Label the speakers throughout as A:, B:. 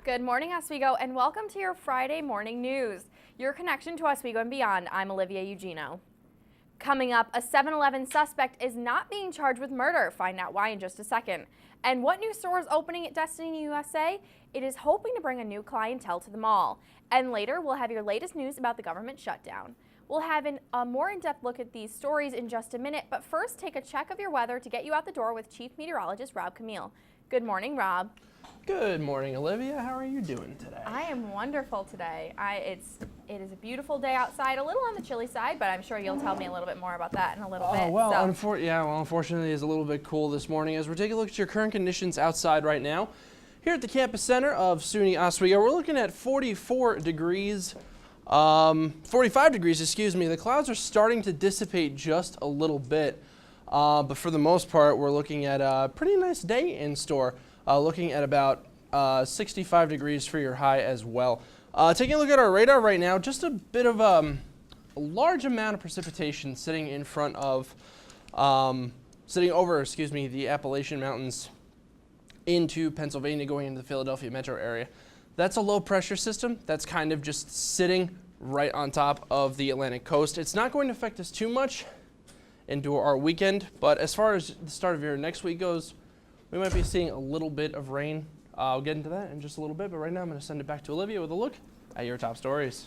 A: Good morning, Oswego, and welcome to your Friday morning news. Your connection to Oswego and beyond. I'm Olivia Eugenio. Coming up, a 7-Eleven suspect is not being charged with murder. Find out why in just a second. And what new store is opening at Destiny USA? It is hoping to bring a new clientele to the mall. And later, we'll have your latest news about the government shutdown. We'll have a more in-depth look at these stories in just a minute, but first, take a check of your weather to get you out the door with Chief Meteorologist Rob Camille. Good morning, Rob.
B: Good morning, Olivia. How are you doing today?
A: I am wonderful today. It is a beautiful day outside, a little on the chilly side, but I'm sure you'll tell me a little bit more about that in a little bit.
B: Well, unfortunately, it's a little bit cool this morning. As we're taking a look at your current conditions outside right now, here at the campus center of SUNY Oswego, we're looking at 45 degrees, excuse me. The clouds are starting to dissipate just a little bit, but for the most part, we're looking at a pretty nice day in store. Looking at about 65 degrees for your high as well. Taking a look at our radar right now, just a bit of a large amount of precipitation sitting in front of, sitting over the Appalachian Mountains into Pennsylvania, going into the Philadelphia metro area. That's a low pressure system that's kind of just sitting right on top of the Atlantic coast. It's not going to affect us too much into our weekend, but as far as the start of your next week goes, we might be seeing a little bit of rain. I'll get into that in just a little bit, but right now I'm going to send it back to Olivia with a look at your top stories.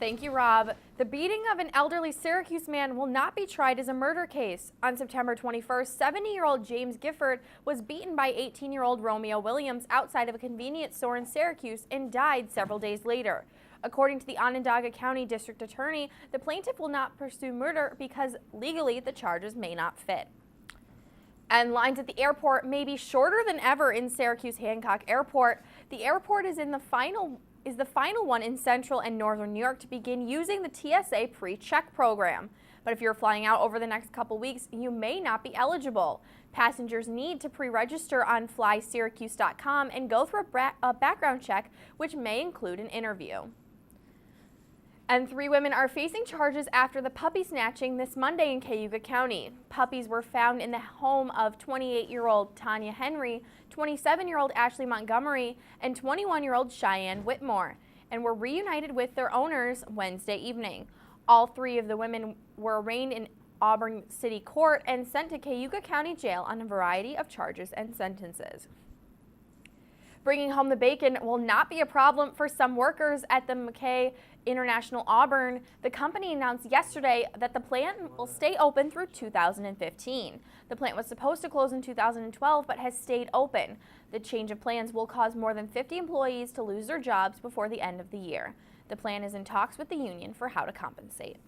A: Thank you, Rob. The beating of an elderly Syracuse man will not be tried as a murder case. On September 21st, 70-year-old James Gifford was beaten by 18-year-old Romeo Williams outside of a convenience store in Syracuse and died several days later. According to the Onondaga County District Attorney, the plaintiff will not pursue murder because legally the charges may not fit. And lines at the airport may be shorter than ever in Syracuse Hancock Airport. The airport is the final one in central and northern New York to begin using the TSA pre-check program. But if you're flying out over the next couple weeks, you may not be eligible. Passengers need to pre-register on flysyracuse.com and go through a background check, which may include an interview. And 3 women are facing charges after the puppy snatching this Monday in Cayuga County. Puppies were found in the home of 28-year-old Tanya Henry, 27-year-old Ashley Montgomery, and 21-year-old Cheyenne Whitmore, and were reunited with their owners Wednesday evening. All 3 of the women were arraigned in Auburn City Court and sent to Cayuga County Jail on a variety of charges and sentences. Bringing home the bacon will not be a problem for some workers at the McKay International Auburn. The company announced yesterday that the plant will stay open through 2015. The plant was supposed to close in 2012 but has stayed open. The change of plans will cause more than 50 employees to lose their jobs before the end of the year. The plan is in talks with the union for how to compensate.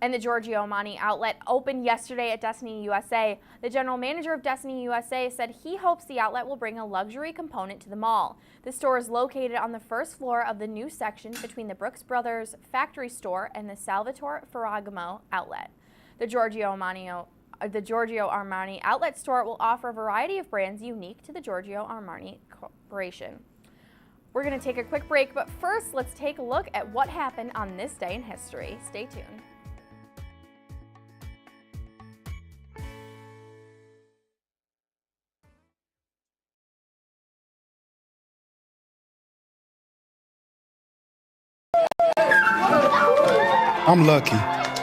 A: And the Giorgio Armani outlet opened yesterday at Destiny USA. The general manager of Destiny USA said he hopes the outlet will bring a luxury component to the mall. The store is located on the first floor of the new section between the Brooks Brothers factory store and the Salvatore Ferragamo outlet. The Giorgio Armani outlet store will offer a variety of brands unique to the Giorgio Armani Corporation. We're going to take a quick break, but first let's take a look at what happened on this day in history. Stay tuned.
C: I'm lucky.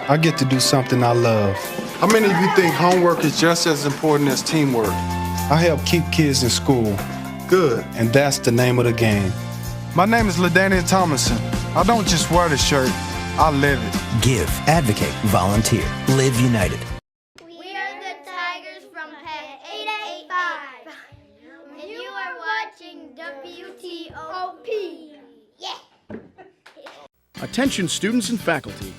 C: I get to do something I love.
D: How many of you think homework is just as important as teamwork?
C: I help keep kids in school.
D: Good.
C: And that's the name of the game.
D: My name is LaDainian Thomason. I don't just wear the shirt, I live it.
E: Give, advocate, volunteer. Live United.
F: We are the Tigers from Pet 885. And you are watching WTOP. Yeah.
G: Attention students and faculty.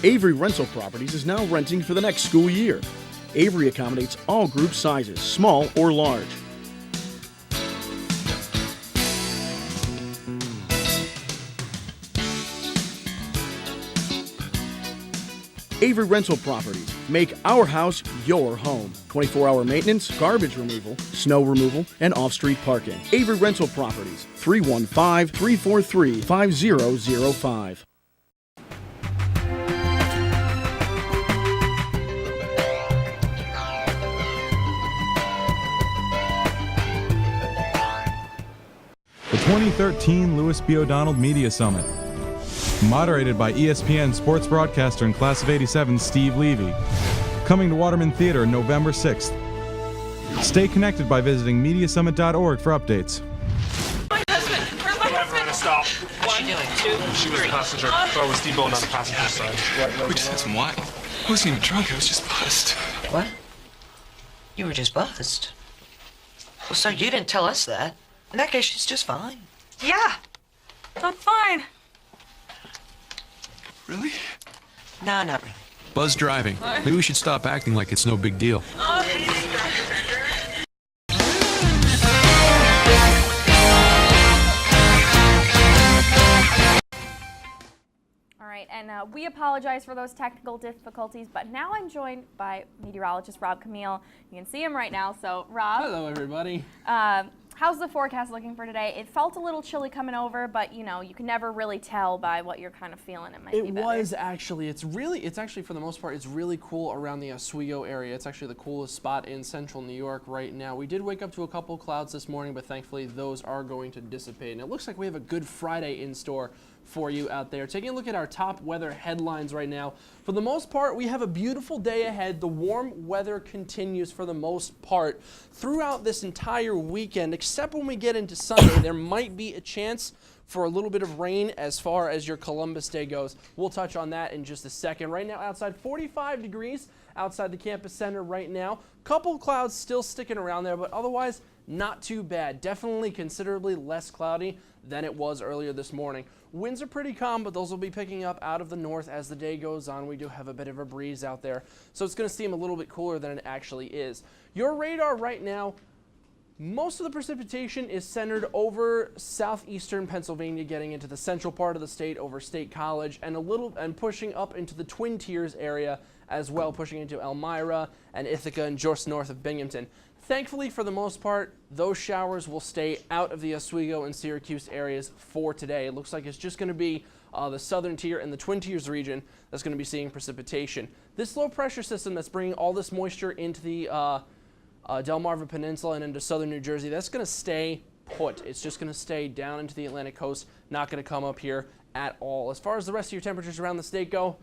G: Avery Rental Properties is now renting for the next school year. Avery accommodates all group sizes, small or large. Avery Rental Properties. Make our house your home. 24-hour maintenance, garbage removal, snow removal, and off-street parking. Avery Rental Properties. 315-343-5005.
H: the 2013 Louis B. O'Donnell Media Summit. Moderated by ESPN sports broadcaster and class of '87 Steve Levy. Coming to Waterman Theater November 6th. Stay connected by visiting mediasummit.org for updates.
I: My husband! Where's my husband?
J: Stop.
I: What's she doing? 2,
J: She was the passenger. So I was deboning on the passenger side.
K: We just had some wine. I wasn't even drunk, I was just buzzed.
I: What? You were just buzzed? Well, sir, you didn't tell us that. In that case, she's just fine.
L: Yeah, I'm fine.
K: Really?
I: Nah, not really.
K: Buzz driving. Maybe we should stop acting like it's no big deal.
A: All right, and we apologize for those technical difficulties, but now I'm joined by meteorologist Rob Camille. You can see him right now. So, Rob.
B: Hello, everybody.
A: How's the forecast looking for today? It felt a little chilly coming over, but you know, you can never really tell by what you're kind of feeling. It might be better.
B: It was actually, it's actually for the most part, it's really cool around the Oswego area. It's actually the coolest spot in central New York right now. We did wake up to a couple clouds this morning, but thankfully those are going to dissipate. And it looks like we have a good Friday in store for you out there. Taking a look at our top weather headlines right now. For the most part, we have a beautiful day ahead. The warm weather continues for the most part throughout this entire weekend, except when we get into Sunday. There might be a chance for a little bit of rain as far as your Columbus Day goes. We'll touch on that in just a second. Right now outside, 45 degrees outside the campus center right now. Couple clouds still sticking around there, but otherwise not too bad. Definitely considerably less cloudy than it was earlier this morning. Winds are pretty calm, but those will be picking up out of the north as the day goes on. We do have a bit of a breeze out there, so it's going to seem a little bit cooler than it actually is. Your radar right now, most of the precipitation is centered over southeastern Pennsylvania, getting into the central part of the state over State College, and pushing up into the Twin Tiers area as well, pushing into Elmira and Ithaca and just north of Binghamton. Thankfully, for the most part, those showers will stay out of the Oswego and Syracuse areas for today. It looks like it's just going to be the southern tier and the Twin Tiers region that's going to be seeing precipitation. This low pressure system that's bringing all this moisture into the Delmarva Peninsula and into southern New Jersey, that's going to stay put. It's just going to stay down into the Atlantic coast, not going to come up here at all. As far as the rest of your temperatures around the state go,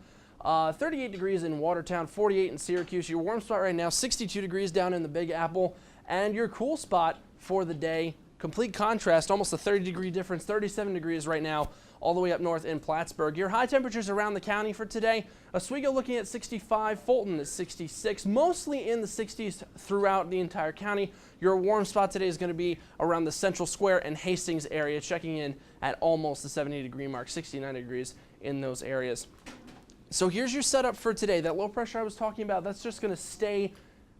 B: 38 degrees in Watertown, 48 in Syracuse. Your warm spot right now, 62 degrees down in the Big Apple. And your cool spot for the day, complete contrast, almost a 30-degree difference, 37 degrees right now, all the way up north in Plattsburgh. Your high temperatures around the county for today, Oswego looking at 65, Fulton is 66, mostly in the 60s throughout the entire county. Your warm spot today is going to be around the Central Square and Hastings area, checking in at almost the 70-degree mark, 69 degrees in those areas. So here's your setup for today. That low pressure I was talking about, that's just going to stay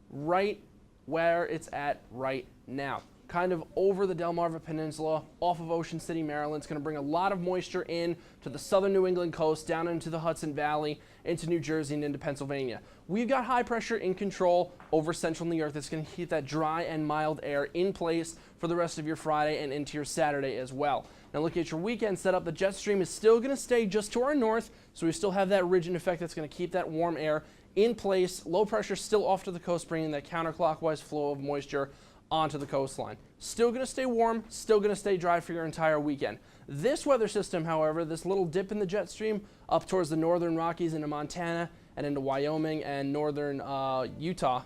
B: right where it's at right now. Kind of over the Delmarva Peninsula, off of Ocean City, Maryland. It's going to bring a lot of moisture in to the southern New England coast, down into the Hudson Valley, into New Jersey, and into Pennsylvania. We've got high pressure in control over central New York that's going to keep that dry and mild air in place for the rest of your Friday and into your Saturday as well. Now looking at your weekend setup, the jet stream is still going to stay just to our north, so we still have that ridging effect that's going to keep that warm air in place. Low pressure still off to the coast, bringing that counterclockwise flow of moisture onto the coastline. Still going to stay warm, still going to stay dry for your entire weekend. This weather system, however, this little dip in the jet stream up towards the northern Rockies into Montana and into Wyoming and northern Utah,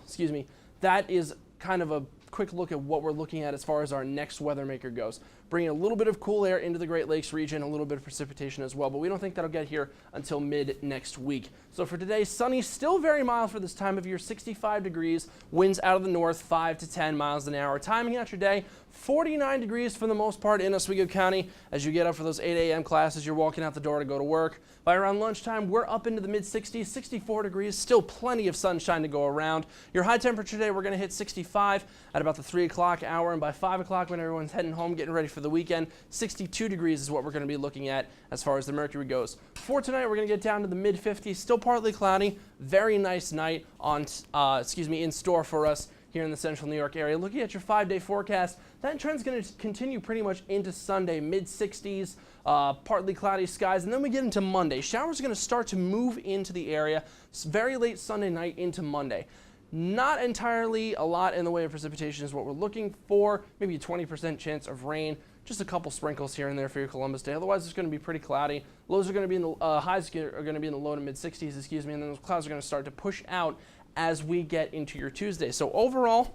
B: that is kind of a quick look at what we're looking at as far as our next weather maker goes. Bringing a little bit of cool air into the Great Lakes region, a little bit of precipitation as well, but we don't think that'll get here until mid next week. So for today, sunny, still very mild for this time of year, 65 degrees, winds out of the north, 5 to 10 miles an hour. Timing out your day, 49 degrees for the most part in Oswego County. As you get up for those 8 a.m. classes, you're walking out the door to go to work. By around lunchtime, we're up into the mid-60s, 64 degrees, still plenty of sunshine to go around. Your high temperature today, we're going to hit 65 at about the 3 o'clock hour, and by 5 o'clock when everyone's heading home, getting ready for the weekend, 62 degrees is what we're going to be looking at as far as the mercury goes. For tonight, we're going to get down to the mid-50s, still partly cloudy. Very nice night on, in store for us here in the central New York area. Looking at your 5-day forecast, that trend's going to continue pretty much into Sunday, mid-60s, partly cloudy skies, and then we get into Monday. Showers are going to start to move into the area very late Sunday night into Monday. Not entirely a lot in the way of precipitation is what we're looking for. Maybe a 20% chance of rain. Just a couple sprinkles here and there for your Columbus Day. Otherwise, it's going to be pretty cloudy. Lows are going to be in the highs are going to be in the low to mid 60s, excuse me, and then those clouds are going to start to push out as we get into your Tuesday. So overall,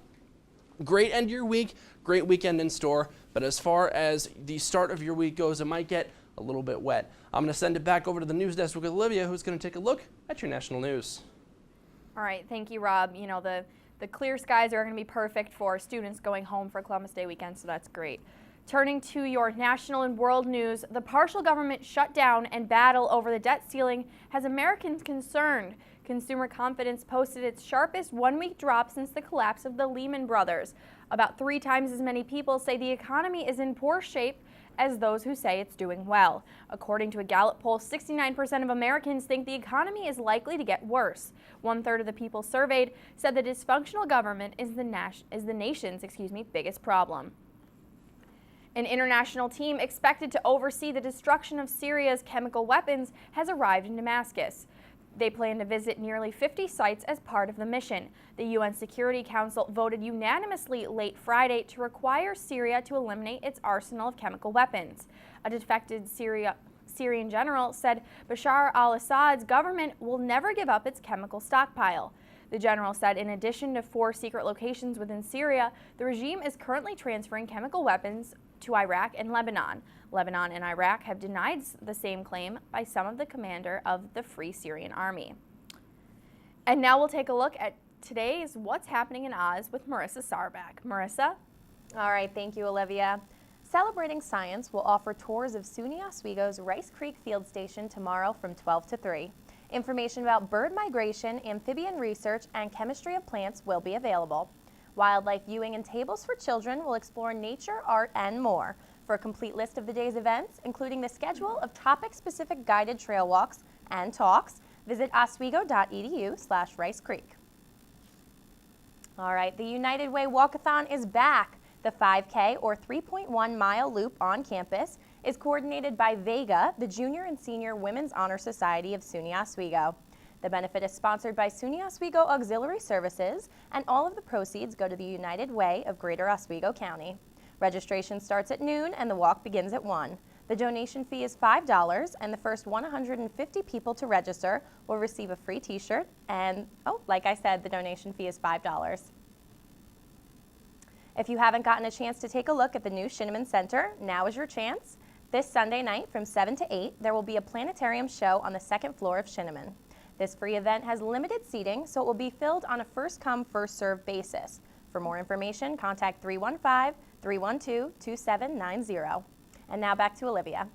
B: great end of your week, great weekend in store. But as far as the start of your week goes, it might get a little bit wet. I'm going to send it back over to the news desk with Olivia, who's going to take a look at your national news.
A: All right, thank you, Rob. You know, the clear skies are going to be perfect for students going home for Columbus Day weekend, so that's great. Turning to your national and world news, the partial government shutdown and battle over the debt ceiling has Americans concerned. Consumer confidence posted its sharpest one-week drop since the collapse of the Lehman Brothers. About 3 times as many people say the economy is in poor shape as those who say it's doing well. According to a Gallup poll, 69% of Americans think the economy is likely to get worse. 1/3 of the people surveyed said the dysfunctional government is the nation's biggest problem. An international team expected to oversee the destruction of Syria's chemical weapons has arrived in Damascus. They plan to visit nearly 50 sites as part of the mission. The UN Security Council voted unanimously late Friday to require Syria to eliminate its arsenal of chemical weapons. A defected Syrian general said Bashar al-Assad's government will never give up its chemical stockpile. The general said in addition to 4 secret locations within Syria, the regime is currently transferring chemical weapons to Iraq and Lebanon. Lebanon and Iraq have denied the same claim by some of the commander of the Free Syrian Army. And now we'll take a look at today's What's Happening in Oz with Marissa Sarback. Marissa?
M: All right, thank you, Olivia. Celebrating Science will offer tours of SUNY Oswego's Rice Creek Field Station tomorrow from 12 to 3. Information about bird migration, amphibian research, and chemistry of plants will be available. Wildlife viewing and tables for children will explore nature, art, and more. For a complete list of the day's events, including the schedule of topic-specific guided trail walks and talks, visit oswego.edu/Rice Creek. All right, the United Way Walkathon is back. The 5K, or 3.1-mile loop on campus, is coordinated by Vega, the Junior and Senior Women's Honor Society of SUNY Oswego. The benefit is sponsored by SUNY Oswego Auxiliary Services, and all of the proceeds go to the United Way of Greater Oswego County. Registration starts at noon and the walk begins at 1. The donation fee is $5, and the first 150 people to register will receive a free t-shirt, and, like I said, the donation fee is $5. If you haven't gotten a chance to take a look at the new Shinneman Center, now is your chance. This Sunday night from 7 to 8, there will be a planetarium show on the 2nd floor of Shinneman. This free event has limited seating, so it will be filled on a first-come, first-served basis. For more information, contact 315-312-2790. And now back to Olivia.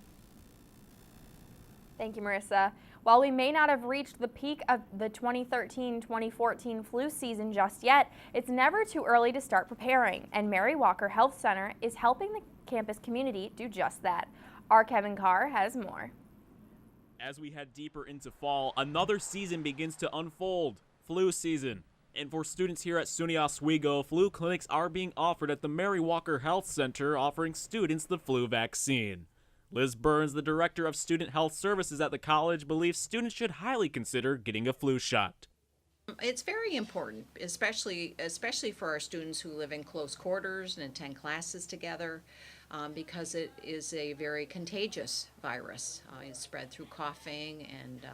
A: Thank you, Marissa. While we may not have reached the peak of the 2013-2014 flu season just yet, it's never too early to start preparing, and Mary Walker Health Center is helping the campus community do just that. Our Kevin Carr has more.
N: As we head deeper into fall, another season begins to unfold, flu season. And for students here at SUNY Oswego, flu clinics are being offered at the Mary Walker Health Center, offering students the flu vaccine. Liz Burns, the director of student health services at the college, believes students should highly consider getting a flu shot.
O: It's very important, especially for our students who live in close quarters and attend classes together, because it is a very contagious virus. It's spread through coughing, and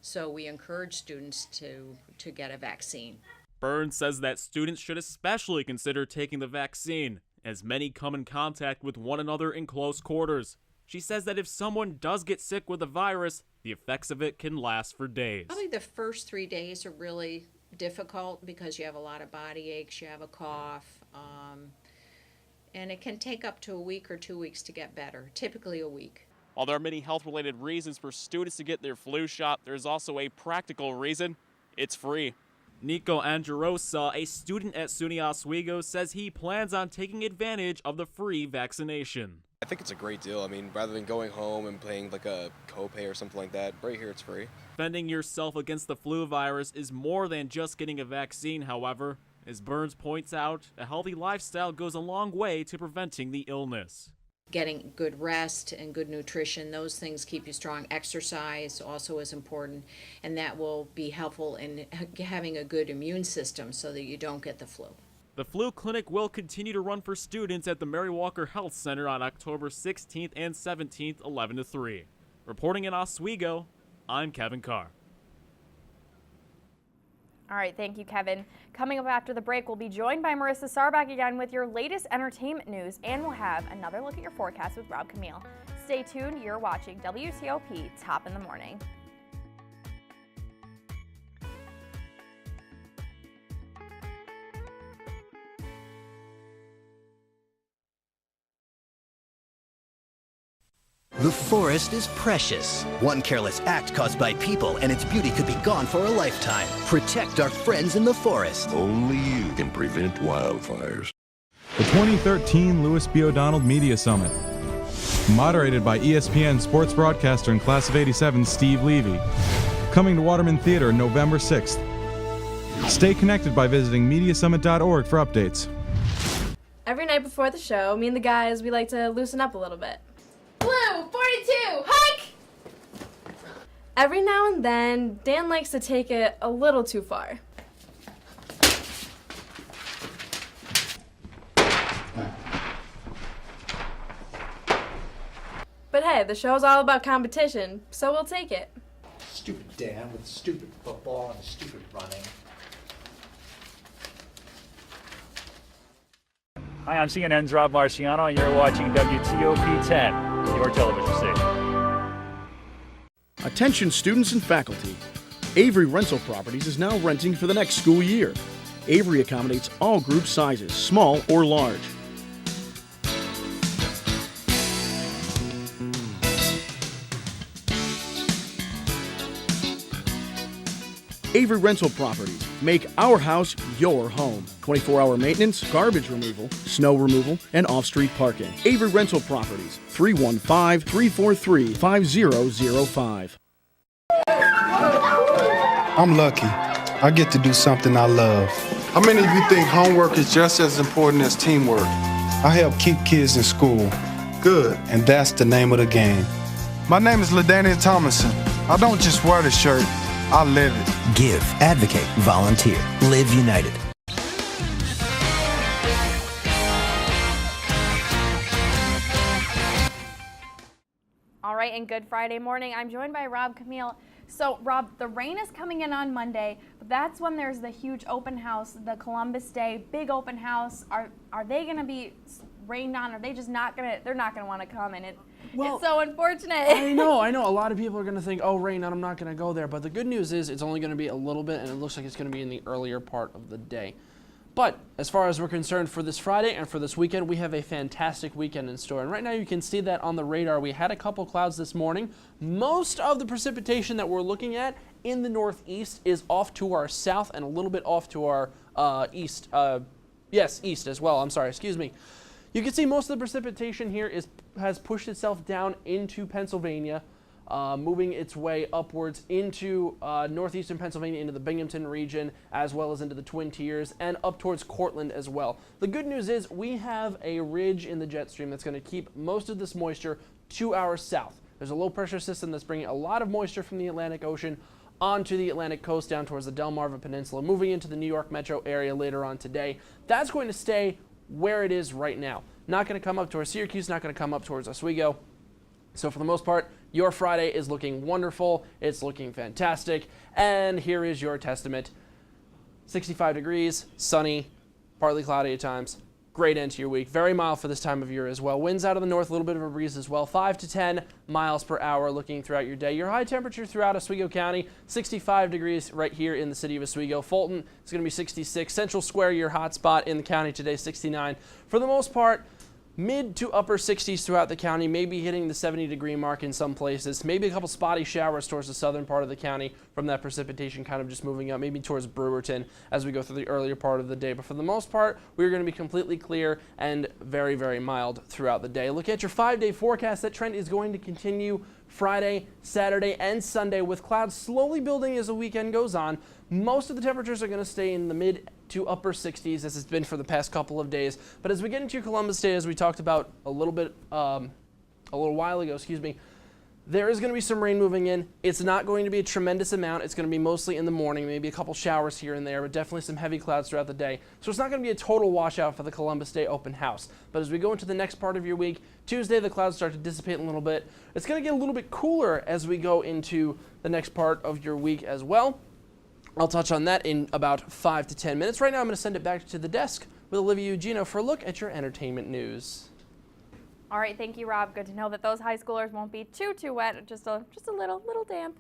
O: so we encourage students to get a vaccine.
N: Burns says that students should especially consider taking the vaccine, as many come in contact with one another in close quarters. She says that if someone does get sick with the virus, the effects of it can last for days.
O: Probably the first 3 days are really difficult because you have a lot of body aches, you have a cough, and it can take up to a week or 2 weeks to get better, typically a week.
N: While there are many health-related reasons for students to get their flu shot, there's also a practical reason. It's free. Nico Angerosa, a student at SUNY Oswego, says he plans on taking advantage of the free vaccination.
P: I think it's a great deal. I mean, rather than going home and paying like a copay or something like that, right here it's free.
N: Defending yourself against the flu virus is more than just getting a vaccine, however. As Burns points out, a healthy lifestyle goes a long way to preventing the illness.
O: Getting good rest and good nutrition, those things keep you strong. Exercise also is important, and that will be helpful in having a good immune system so that you don't get the flu.
N: The flu clinic will continue to run for students at the Mary Walker Health Center on October 16th and 17th, 11 to 3. Reporting in Oswego, I'm Kevin Carr.
A: All right, thank you, Kevin. Coming up after the break, we'll be joined by Marissa Sarbach again with your latest entertainment news, and we'll have another look at your forecast with Rob Camille. Stay tuned. You're watching WTOP Top in the Morning.
E: The forest is precious. One careless act caused by people and its beauty could be gone for a lifetime. Protect our friends in the forest.
Q: Only you can prevent wildfires.
H: The 2013 Louis B. O'Donnell Media Summit. Moderated by ESPN sports broadcaster and class of '87 Steve Levy. Coming to Waterman Theater November 6th. Stay connected by visiting mediasummit.org for updates.
R: Every night before the show, me and the guys, we like to loosen up a little bit.
F: Blue 42, hike!
R: Every now and then, Dan likes to take it a little too far. But hey, the show's all about competition, so we'll take it.
S: Stupid Dan with stupid football and stupid running.
T: Hi, I'm CNN's Rob Marciano, and you're watching WTOP 10, your television station.
G: Attention students and faculty. Avery Rental Properties is now renting for the next school year. Avery accommodates all group sizes, small or large. Avery Rental Properties. Make our house your home. 24-hour maintenance, garbage removal, snow removal, and off-street parking. Avery Rental Properties. 315-343-5005.
C: I'm lucky. I get to do something I love.
D: How many of you think homework is just as important as teamwork?
C: I help keep kids in school.
D: Good.
C: And that's the name of the game.
D: My name is LaDainian Thomason. I don't just wear the shirt, I live it.
E: Give, advocate, volunteer. Live United.
A: All right, and Good Friday morning, I'm joined by Rob Camille. So, Rob, the rain is coming in on Monday, but that's when there's the huge open house, the Columbus Day big open house. Are they going to be rained on? Are they just not going to? They're not going to want to come, and it's so unfortunate.
B: I know. A lot of people are going to think, oh, rain, I'm not going to go there. But the good news is it's only going to be a little bit, and it looks like it's going to be in the earlier part of the day. But as far as we're concerned for this Friday and for this weekend, we have a fantastic weekend in store. And right now you can see that on the radar. We had a couple clouds this morning. Most of the precipitation that we're looking at in the northeast is off to our south and a little bit off to our east. East as well. I'm sorry, excuse me. You can see most of the precipitation here has pushed itself down into Pennsylvania, moving its way upwards into northeastern Pennsylvania, into the Binghamton region, as well as into the Twin Tiers, and up towards Cortland as well. The good news is we have a ridge in the jet stream that's going to keep most of this moisture to our south. There's a low pressure system that's bringing a lot of moisture from the Atlantic Ocean onto the Atlantic coast down towards the Delmarva Peninsula, moving into the New York metro area later on today. That's going to stay where it is right now. Not going to come up towards Syracuse, not going to come up towards Oswego. So for the most part, your Friday is looking wonderful. It's looking fantastic. And here is your testament. 65 degrees, sunny, partly cloudy at times. Great end to your week. Very mild for this time of year as well. Winds out of the north, a little bit of a breeze as well. 5 to 10 miles per hour looking throughout your day. Your high temperature throughout Oswego County, 65 degrees right here in the city of Oswego. Fulton is going to be 66. Central Square, your hot spot in the county today, 69. For the most part, mid to upper 60s throughout the county, maybe hitting the 70-degree mark in some places. Maybe a couple spotty showers towards the southern part of the county from that precipitation kind of just moving up, maybe towards Brewerton as we go through the earlier part of the day. But for the most part, we're going to be completely clear and very, very mild throughout the day. Look at your 5-day forecast. That trend is going to continue Friday, Saturday, and Sunday with clouds slowly building as the weekend goes on. Most of the temperatures are going to stay in the mid to upper 60s as it's been for the past couple of days. But as we get into Columbus Day, as we talked about a little while ago, there is going to be some rain moving in. It's not going to be a tremendous amount. It's going to be mostly in the morning, maybe a couple showers here and there, but definitely some heavy clouds throughout the day. So it's not going to be a total washout for the Columbus Day open house. But as we go into the next part of your week, Tuesday, the clouds start to dissipate a little bit. It's going to get a little bit cooler as we go into the next part of your week as well. I'll touch on that in about 5 to 10 minutes. Right now, I'm going to send it back to the desk with Olivia Eugenio for a look at your entertainment news.
A: All right, thank you, Rob. Good to know that those high schoolers won't be too wet, just a little damp.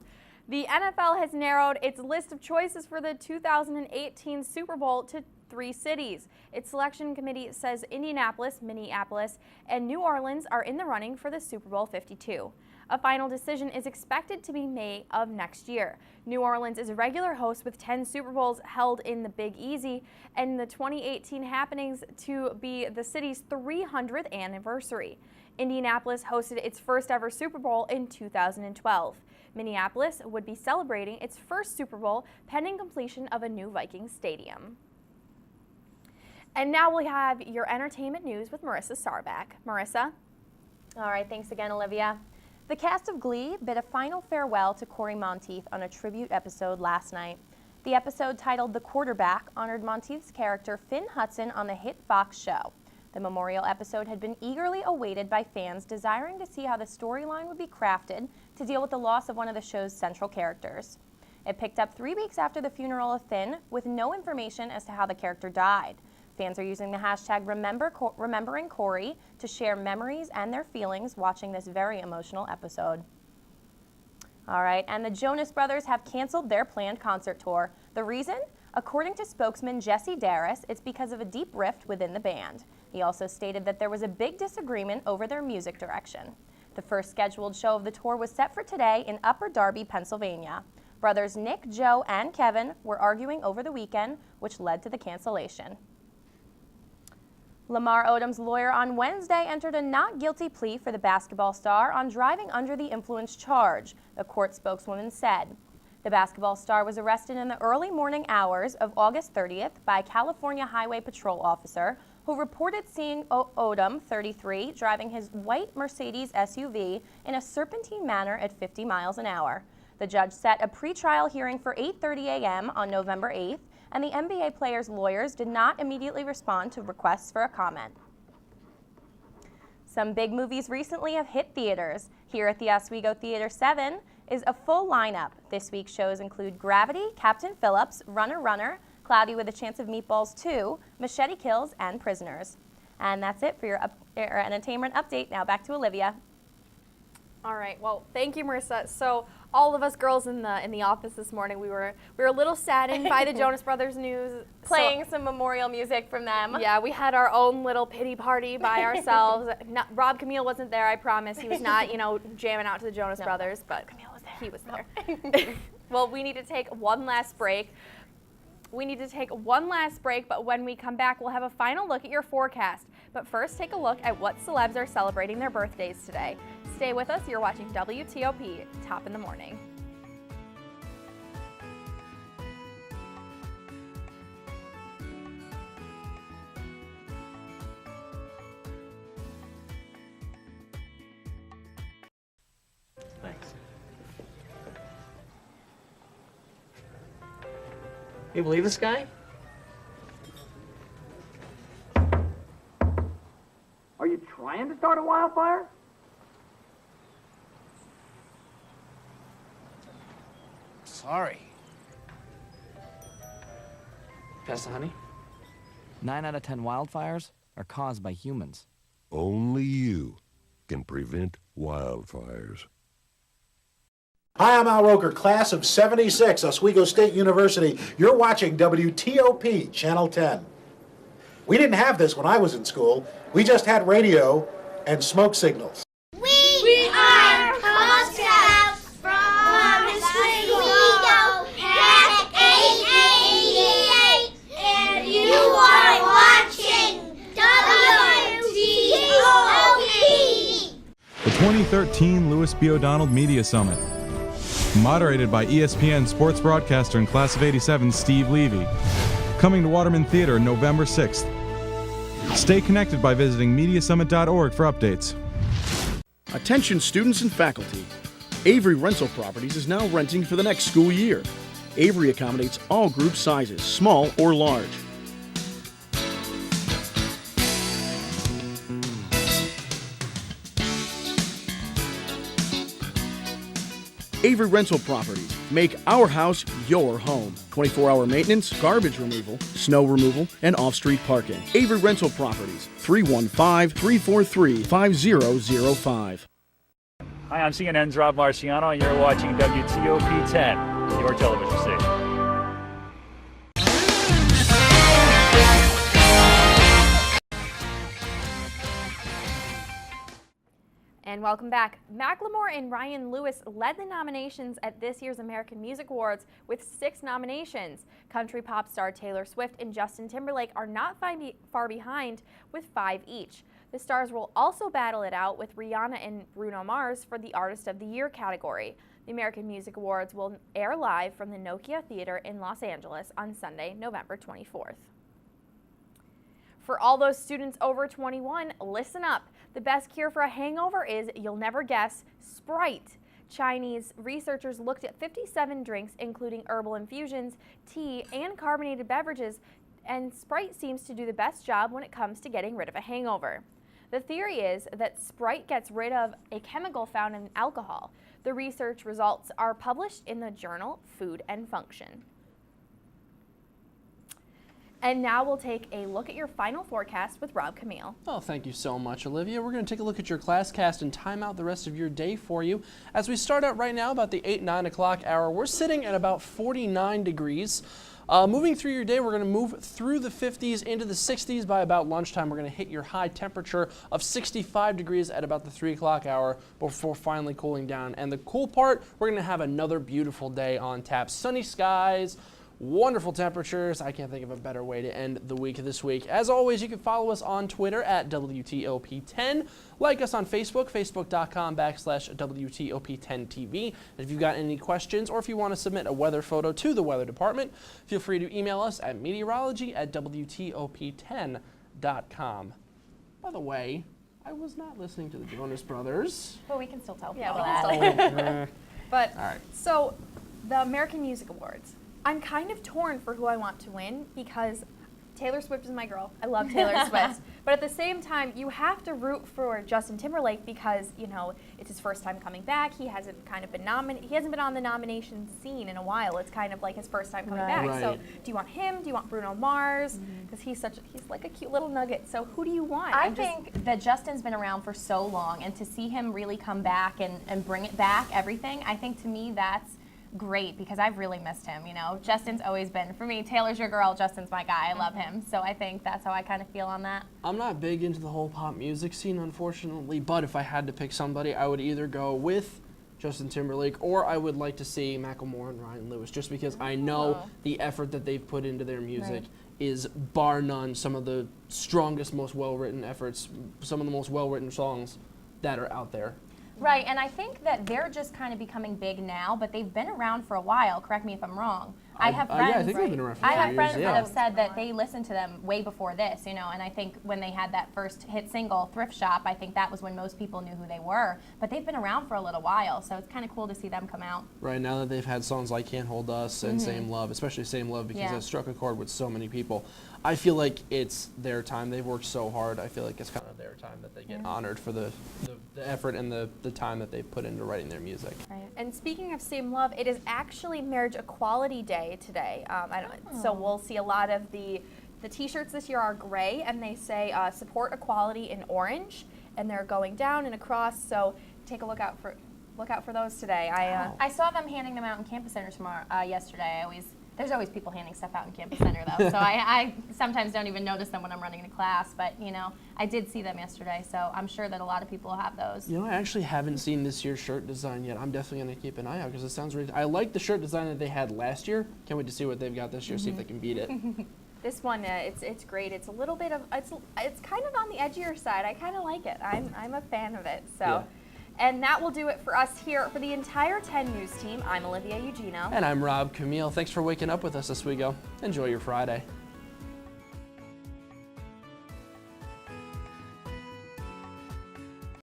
A: The NFL has narrowed its list of choices for the 2018 Super Bowl to 3 cities. Its selection committee says Indianapolis, Minneapolis, and New Orleans are in the running for the Super Bowl 52. A final decision is expected to be May of next year. New Orleans is a regular host with 10 Super Bowls held in the Big Easy, and the 2018 happenings to be the city's 300th anniversary. Indianapolis hosted its first ever Super Bowl in 2012. Minneapolis would be celebrating its first Super Bowl pending completion of a new Vikings stadium. And now we have your entertainment news with Marissa Sarback. Marissa?
M: All right, thanks again, Olivia. The cast of Glee bid a final farewell to Corey Monteith on a tribute episode last night. The episode, titled The Quarterback, honored Monteith's character Finn Hudson on the hit Fox show. The memorial episode had been eagerly awaited by fans desiring to see how the storyline would be crafted to deal with the loss of one of the show's central characters. It picked up 3 weeks after the funeral of Finn, with no information as to how the character died. Fans are using the hashtag Remembering Corey to share memories and their feelings watching this very emotional episode. All right, and the Jonas Brothers have canceled their planned concert tour. The reason? According to spokesman Jesse Darris, it's because of a deep rift within the band. He also stated that there was a big disagreement over their music direction. The first scheduled show of the tour was set for today in Upper Darby, Pennsylvania. Brothers Nick, Joe, and Kevin were arguing over the weekend, which led to the cancellation. Lamar Odom's lawyer on Wednesday entered a not guilty plea for the basketball star on driving under the influence charge, the court spokeswoman said. The basketball star was arrested in the early morning hours of August 30th by a California Highway Patrol officer who reported seeing Odom, 33, driving his white Mercedes SUV in a serpentine manner at 50 miles an hour. The judge set a pretrial hearing for 8:30 a.m. on November 8th, and the NBA players' lawyers did not immediately respond to requests for a comment. Some big movies recently have hit theaters. Here at the Oswego Theater 7 is a full lineup. This week's shows include Gravity, Captain Phillips, Runner Runner, Cloudy with a Chance of Meatballs 2, Machete Kills, and Prisoners. And that's it for your entertainment update. Now back to Olivia.
A: All right. Well, thank you, Marissa. So all of us girls in the office this morning, we were a little saddened by the Jonas Brothers news.
M: Playing some memorial music from them.
A: Yeah, we had our own little pity party by ourselves. Rob Camille wasn't there, I promise. He was not, jamming out to the Jonas Brothers, but Camille was there. He was there. Well, we need to take one last break. But when we come back, we'll have a final look at your forecast. But first, take a look at what celebs are celebrating their birthdays today. Stay with us. You're watching WTOP, Top in the Morning.
I: Thanks. You believe this guy?
U: Are you trying to start a wildfire?
S: Sorry.
I: Pass the honey?
V: 9 out of 10 wildfires are caused by humans.
Q: Only you can prevent wildfires.
S: Hi, I'm Al Roker, class of 76, Oswego State University. You're watching WTOP, Channel 10. We didn't have this when I was in school. We just had radio and smoke signals.
F: We are Cub Scouts from Oswego, Pack 888, and you are watching WTOP.
H: The 2013 Louis B. O'Donnell Media Summit. Moderated by ESPN sports broadcaster and class of '87 Steve Levy. Coming to Waterman Theater November 6th. Stay connected by visiting MediaSummit.org for updates.
G: Attention students and faculty. Avery Rental Properties is now renting for the next school year. Avery accommodates all group sizes, small or large. Avery Rental Properties. Make our house your home. 24-hour maintenance, garbage removal, snow removal, and off-street parking. Avery Rental Properties. 315-343-5005.
T: Hi, I'm CNN's Rob Marciano, and you're watching WTOP 10, your television station.
A: And welcome back. Macklemore and Ryan Lewis led the nominations at this year's American Music Awards with 6 nominations. Country pop star Taylor Swift and Justin Timberlake are not far behind with 5 each. The stars will also battle it out with Rihanna and Bruno Mars for the Artist of the Year category. The American Music Awards will air live from the Nokia Theater in Los Angeles on Sunday, November 24th. For all those students over 21, listen up. The best cure for a hangover is, you'll never guess, Sprite. Chinese researchers looked at 57 drinks, including herbal infusions, tea, and carbonated beverages, and Sprite seems to do the best job when it comes to getting rid of a hangover. The theory is that Sprite gets rid of a chemical found in alcohol. The research results are published in the journal Food and Function. And now we'll take a look at your final forecast with Rob Camille.
B: Oh, thank you so much, Olivia. We're going to take a look at your class cast and time out the rest of your day for you. As we start out right now, about the 8-9 o'clock hour, we're sitting at about 49 degrees. Moving through your day, we're going to move through the 50s into the 60s. By about lunchtime, we're going to hit your high temperature of 65 degrees at about the 3 o'clock hour before finally cooling down. And the cool part, we're going to have another beautiful day on tap. Sunny skies, wonderful temperatures. I can't think of a better way to end the week this week. As always, you can follow us on Twitter at WTOP10. Like us on Facebook, facebook.com/WTOP10TV. And if you've got any questions or if you want to submit a weather photo to the weather department, feel free to email us at meteorology@WTOP10.com. By the way, I was not listening to the Jonas Brothers.
M: But we can still tell people
A: Yeah, we
M: that.
A: can still tell. But,
B: All right.
A: so, the American Music Awards. I'm kind of torn for who I want to win because Taylor Swift is my girl. I love Taylor Swift. But at the same time, you have to root for Justin Timberlake because, you know, it's his first time coming back. He hasn't been on the nomination scene in a while. It's kind of like his first time coming back.
B: Right.
A: So, do you want him? Do you want Bruno Mars? Because he's like a cute little nugget. So, who do you want?
M: I think that Justin's been around for so long, and to see him really come back and bring it back, everything, I think to me that's great because I've really missed him. You know, Justin's always been, for me, Taylor's your girl, Justin's my guy. I love him. So I think that's how I kind of feel on that.
B: I'm not big into the whole pop music scene, unfortunately, but if I had to pick somebody, I would either go with Justin Timberlake or I would like to see Macklemore and Ryan Lewis, just because I know the effort that they've put into their music is bar none some of the strongest, most well-written efforts, some of the most well-written songs that are out there.
M: Right, and I think that they're just kind of becoming big now, but they've been around for a while. Correct me if I'm wrong. I have friends.
B: Yeah, I think they've been around for
M: I
B: years,
M: have friends that have said that they listened to them way before this, you know, and I think when they had that first hit single, Thrift Shop, I think that was when most people knew who they were. But they've been around for a little while, so it's kind of cool to see them come out.
B: Right, now that they've had songs like Can't Hold Us and Same Love, especially Same Love, because it struck a chord with so many people. I feel like it's their time. They've worked so hard. I feel like it's kind of their time that they get honored for the effort and the time that they've put into writing their music.
A: Right. And speaking of Same Love, it is actually Marriage Equality Day today. So we'll see a lot of the t-shirts this year are gray, and they say support equality in orange, and they're going down and across. So take a look out for those today.
M: I saw them handing them out in Campus Center yesterday. There's always people handing stuff out in Campus Center, though, so I sometimes don't even notice them when I'm running to class, but, you know, I did see them yesterday, so I'm sure that a lot of people will have those.
B: You know, I actually haven't seen this year's shirt design yet. I'm definitely going to keep an eye out because it sounds really... I like the shirt design that they had last year. Can't wait to see what they've got this year, see if they can beat it.
A: This one, it's great. It's a little bit of... It's kind of on the edgier side. I kind of like it. I'm a fan of it, so...
B: Yeah.
A: And that will do it for us here. For the entire 10 News team, I'm Olivia Eugenio.
B: And I'm Rob Camille. Thanks for waking up with us this week. Enjoy your Friday.